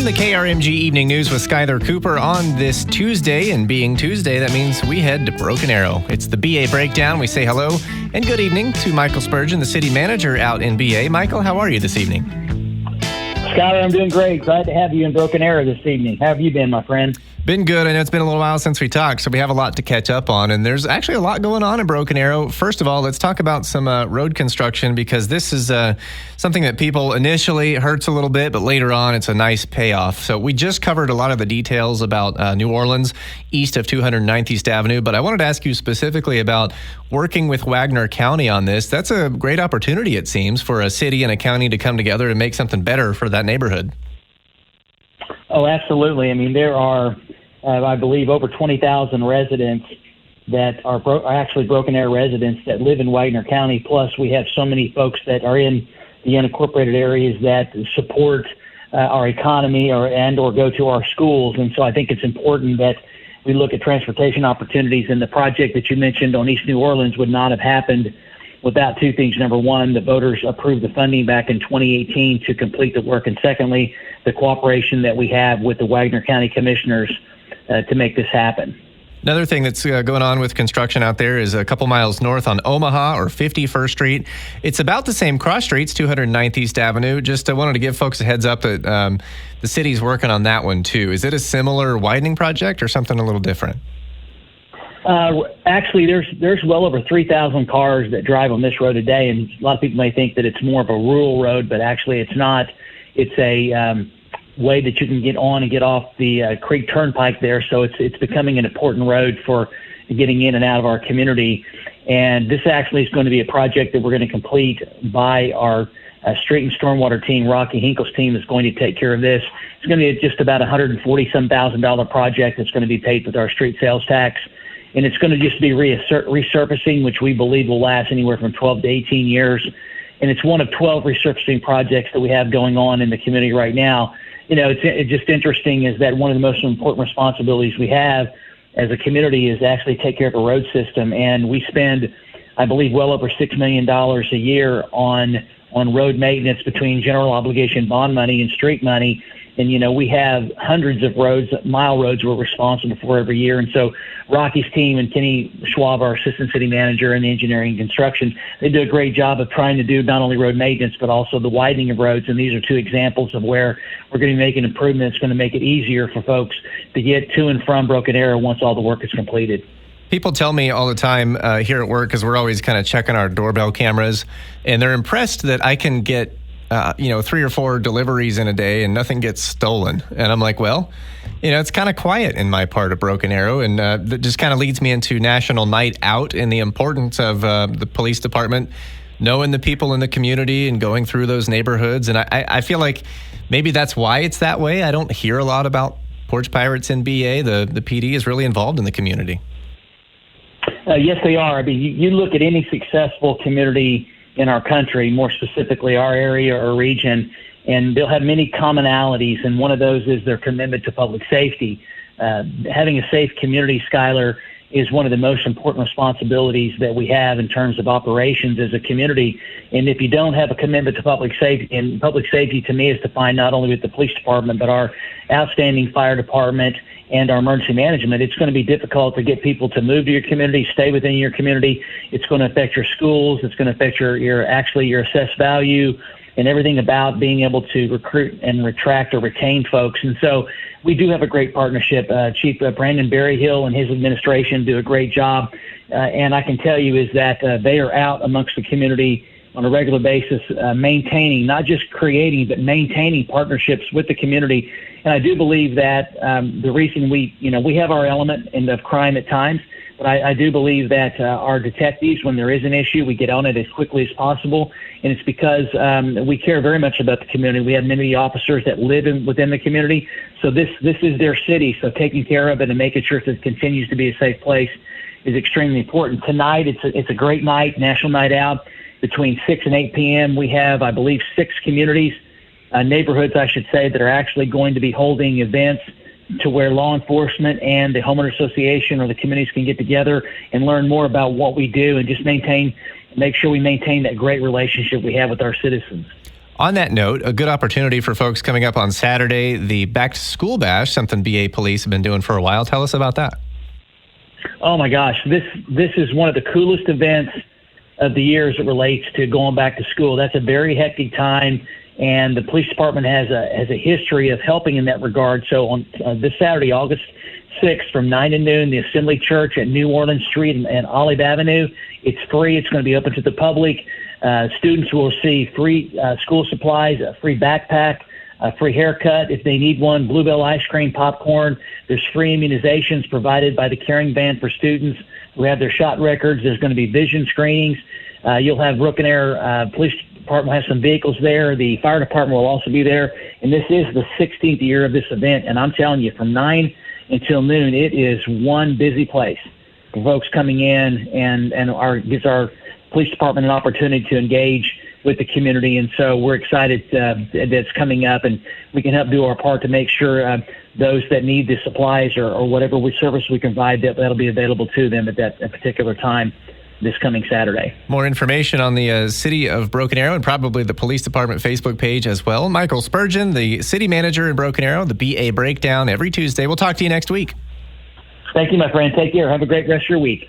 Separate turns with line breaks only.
In the KRMG Evening News with Skyler Cooper on this Tuesday, and being Tuesday, that means we head to Broken Arrow. It's the BA Breakdown. We say hello and good evening to Michael Spurgeon, the city manager out in BA. Michael, how are you this evening?
Skyler, I'm doing great. Glad to have you in Broken Arrow this evening. How have you been, my friend?
Been good. I know it's been a little while since we talked, so we have a lot to catch up on, and there's actually a lot going on in Broken Arrow. First of all, let's talk about some road construction, because this is something that people initially hurts a little bit, but later on it's a nice payoff. So we just covered a lot of the details about New Orleans, east of 209th East Avenue, but I wanted to ask you specifically about working with Wagner County on this. That's a great opportunity, it seems, for a city and a county to come together and make something better for that neighborhood.
Oh, absolutely. I mean, there are, I believe, over 20,000 residents that are actually Broken Arrow residents that live in Wagner County. Plus, we have so many folks that are in the unincorporated areas that support our economy or go to our schools. And so I think it's important that we look at transportation opportunities. And the project that you mentioned on East New Orleans would not have happened without two things. Number one, the voters approved the funding back in 2018 to complete the work. And secondly, the cooperation that we have with the Wagner County Commissioners to make this happen.
Another thing that's going on with construction out there is a couple miles north on Omaha or 51st Street. It's about the same cross streets, 209th East Avenue. Just wanted to give folks a heads up that the city's working on that one too. Is it a similar widening project or something a little different?
Actually, there's well over 3,000 cars that drive on this road a day, and a lot of people may think that it's more of a rural road, but actually it's not. It's a way that you can get on and get off the Creek Turnpike there, so it's becoming an important road for getting in and out of our community. And this actually is going to be a project that we're going to complete by our street and stormwater team. Rocky Hinkle's team is going to take care of this. It's going to be just about $140,000 project that's going to be paid with our street sales tax. And it's going to just be resurfacing, which we believe will last anywhere from 12 to 18 years. And it's one of 12 resurfacing projects that we have going on in the community right now. You know, it's just interesting is that one of the most important responsibilities we have as a community is to actually take care of a road system. And we spend, I believe, well over $6 million a year on road maintenance between general obligation bond money and street money. And, you know, we have hundreds of roads, mile roads we're responsible for every year. And so Rocky's team and Kenny Schwab, our assistant city manager in engineering and construction, they do a great job of trying to do not only road maintenance, but also the widening of roads. And these are two examples of where we're going to make an improvement that's going to make it easier for folks to get to and from Broken Arrow once all the work is completed.
People tell me all the time here at work, because we're always kind of checking our doorbell cameras, and they're impressed that I can get 3 or 4 deliveries in a day and nothing gets stolen. And I'm like, well, it's kind of quiet in my part of Broken Arrow. And that just kind of leads me into National Night Out and the importance of the police department knowing the people in the community and going through those neighborhoods. And I feel like maybe that's why it's that way. I don't hear a lot about porch pirates in BA. The PD is really involved in the community.
Yes, they are. I mean, you look at any successful community in our country, more specifically our area or region, and they'll have many commonalities, and one of those is their commitment to public safety. Having a safe community, Skyler, is one of the most important responsibilities that we have in terms of operations as a community. And if you don't have a commitment to public safety, and public safety to me is defined not only with the police department, but our outstanding fire department and our emergency management, it's going to be difficult to get people to move to your community, stay within your community. It's going to affect your schools. It's going to affect your assessed value and everything about being able to recruit and attract or retain folks. And so we do have a great partnership. Chief Brandon Berryhill and his administration do a great job. And I can tell you is that they are out amongst the community on a regular basis, maintaining, not just creating, but maintaining partnerships with the community. And I do believe that the reason we have our element of crime at times, but I do believe that our detectives, when there is an issue, we get on it as quickly as possible. And it's because we care very much about the community. We have many officers that live within the community. So this is their city. So taking care of it and making sure that it continues to be a safe place is extremely important. Tonight, it's a great night, National Night Out. Between 6 and 8 p.m., we have, I believe, 6 communities, neighborhoods, I should say, that are actually going to be holding events to where law enforcement and the homeowner association or the communities can get together and learn more about what we do and just make sure we maintain that great relationship we have with our citizens.
On that note, a good opportunity for folks coming up on Saturday, the Back to School Bash, something BA Police have been doing for a while. Tell us about that.
Oh my gosh, this is one of the coolest events of the year as it relates to going back to school. That's a very hectic time, and the police department has a history of helping in that regard. So on this Saturday, August 6th, from 9 to noon, the Assembly Church at New Orleans Street and Olive Avenue. It's free. It's going to be open to the public. Students will receive free school supplies, a free backpack, a free haircut if they need one, Bluebell ice cream, popcorn. There's free immunizations provided by the caring van for students who have their shot records. There's going to be vision screenings. You'll have Broken Arrow Police Department will have some vehicles there. The fire department will also be there. And this is the 16th year of this event. And I'm telling you, from 9 until noon, it is one busy place for folks coming in and gives our police department an opportunity to engage with the community. And so we're excited that it's coming up, and we can help do our part to make sure those that need the supplies or whatever service we can provide, that'll be available to them at that particular time this coming Saturday.
More information on the City of Broken Arrow and probably the Police Department Facebook page as well. Michael Spurgeon, the city manager in Broken Arrow, the BA Breakdown every Tuesday. We'll talk to you next week.
Thank you, my friend. Take care. Have a great rest of your week.